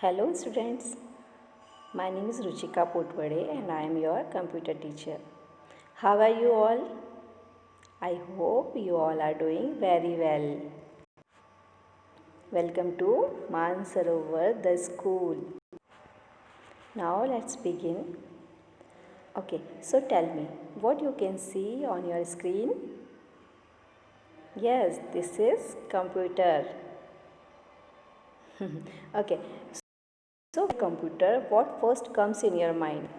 Hello students, my name is Ruchika Potwade and I am your computer teacher. How are you all? I hope you all are doing very well. Welcome to Mansarovar, the school. Now let's begin. Okay, so tell me, what you can see on your screen? Yes, this is computer. Okay, so computer, what first comes in your mind?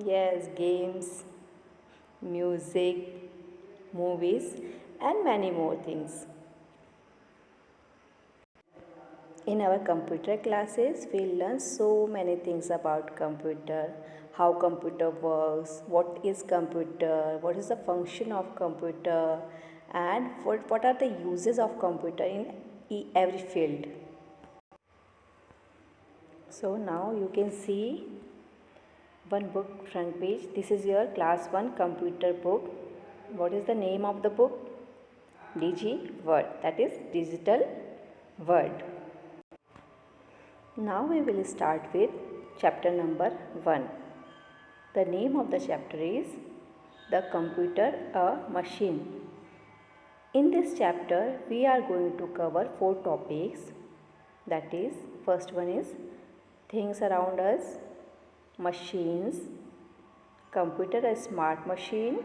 Yes, games, music, movies, and many more things. In our computer classes, we learn so many things about computer, how computer works, what is computer, what is the function of computer, and what are the uses of computer in every field. So now you can see one book front page. This is your class 1 computer book. What is the name of the book? DG Word, that is Digital Word. Now we will start with chapter number 1. The name of the chapter is The Computer a Machine. In this chapter we are going to cover 4 topics. That is, first one is things around us, machines, computer a smart machine,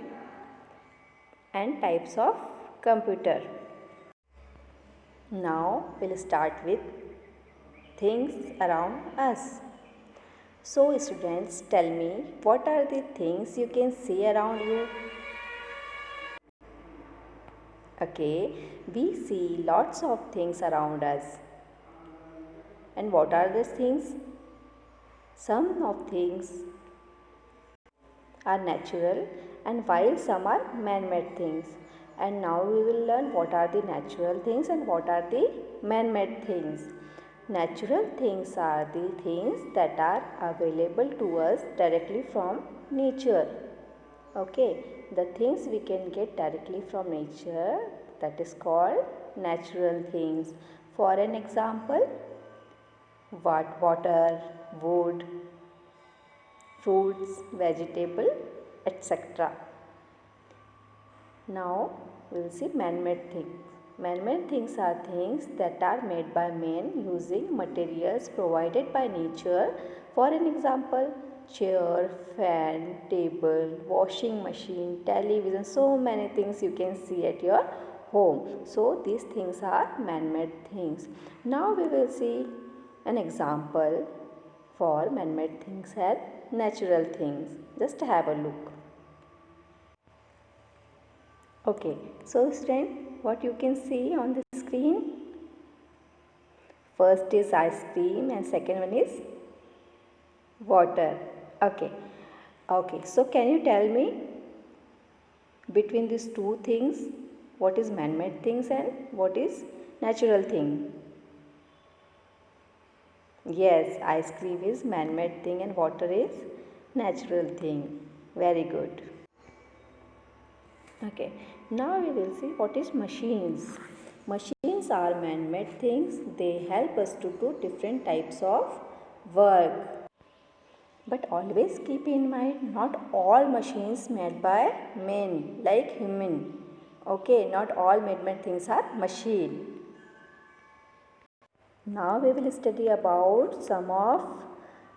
and types of computer. Now we'll start with things around us. So students, tell me, what are the things you can see around you? Okay, we see lots of things around us. And what are these things? Some of things are natural and while some are man-made things. And now we will learn what are the natural things and what are the man-made things. Natural things are the things that are available to us directly from nature. Okay, the things we can get directly from nature, that is called natural things. For an example, water, wood, fruits, vegetable, etc. Now we will see man-made things. Man-made things are things that are made by men using materials provided by nature. For an example, chair, fan, table, washing machine, television, so many things you can see at your home. So these things are man-made things. Now we will see an example for man-made things and natural things. Just have a look. Okay, so student, what you can see on the screen? First is ice cream and second one is water. Okay, okay. So can you tell me between these two things, what is man-made things and what is natural thing? Yes, ice cream is man-made thing and water is natural thing. Very good. Okay, now we will see what is machines. Machines are man-made things. They help us to do different types of work. But always keep in mind, not all machines made by men like human. Okay, not all made things are machine. Now we will study about some of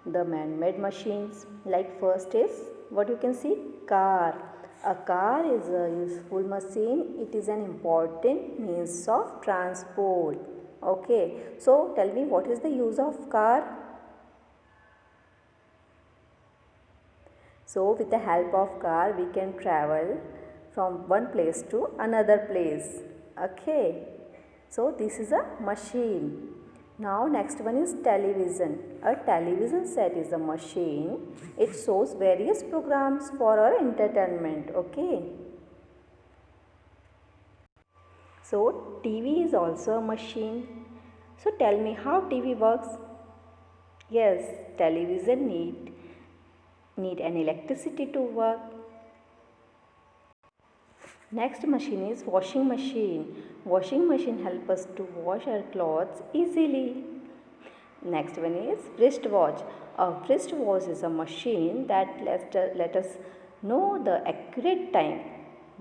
the man-made machines. Like first is what you can see, car. A car is a useful machine. It is an important means of transport. Okay, so tell me, what is the use of car? So with the help of car we can travel from one place to another place. Okay, so this is a machine. Now next one is television. A television set is a machine. It shows various programs for our entertainment. Okay. So TV is also a machine. So tell me how TV works. Yes, television need an electricity to work. Next machine is washing machine. Washing machine help us to wash our clothes easily. Next one is wristwatch. A wristwatch is a machine that let us know the accurate time.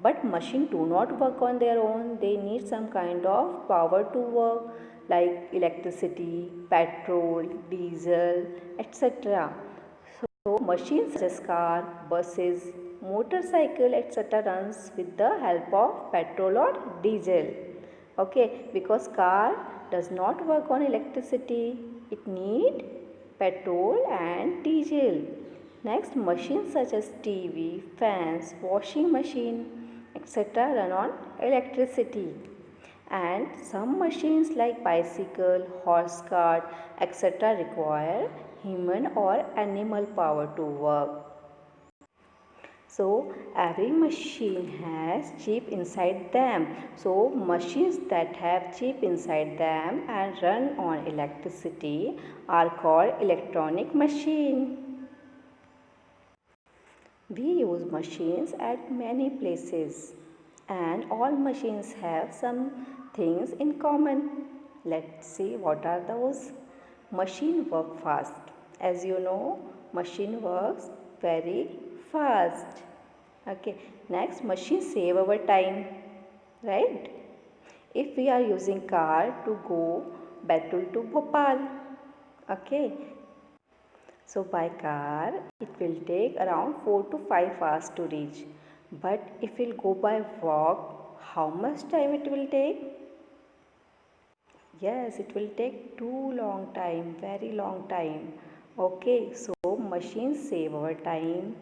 But machines do not work on their own. They need some kind of power to work, like electricity, petrol, diesel, etc. So machines such as car, buses, motorcycle, etc. runs with the help of petrol or diesel. Okay, because car does not work on electricity, it need petrol and diesel. Next, machines such as TV, fans, washing machine, etc. run on electricity. And some machines like bicycle, horse cart, etc. require human or animal power to work. So every machine has chip inside them. So machines that have chip inside them and run on electricity are called electronic machine. We use machines at many places and all machines have some things in common. Let's see what are those. Machine work fast. As you know, machine works very fast. Okay, next machine save our time, right? If we are using car to go Betul to Bhopal, okay, so by car it will take around 4 to 5 hours to reach. But if we'll go by walk, how much time it will take? Yes, it will take too long time, very long time. Okay, so machines save our time.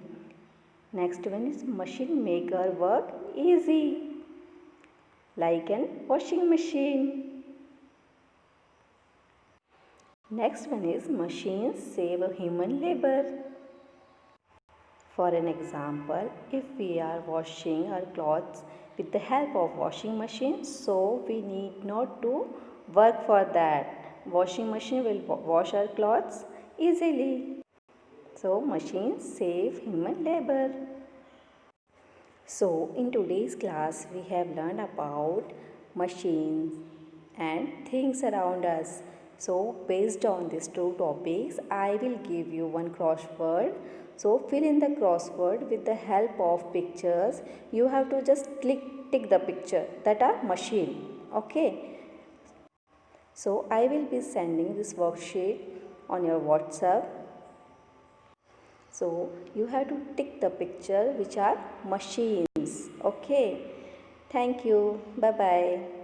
Next one is machine make our work easy, like an washing machine. Next one is machines save human labor. For an example, if we are washing our clothes with the help of washing machine, so we need not to work for that. Washing machine will wash our clothes easily. So machines save human labor. So in today's class we have learned about machines and things around us. So based on these two topics I will give you one crossword. So fill in the crossword with the help of pictures. You have to just tick the picture that are machine. Okay. So I will be sending this worksheet on your WhatsApp. So you have to tick the picture which are machines. Okay. Thank you. Bye bye.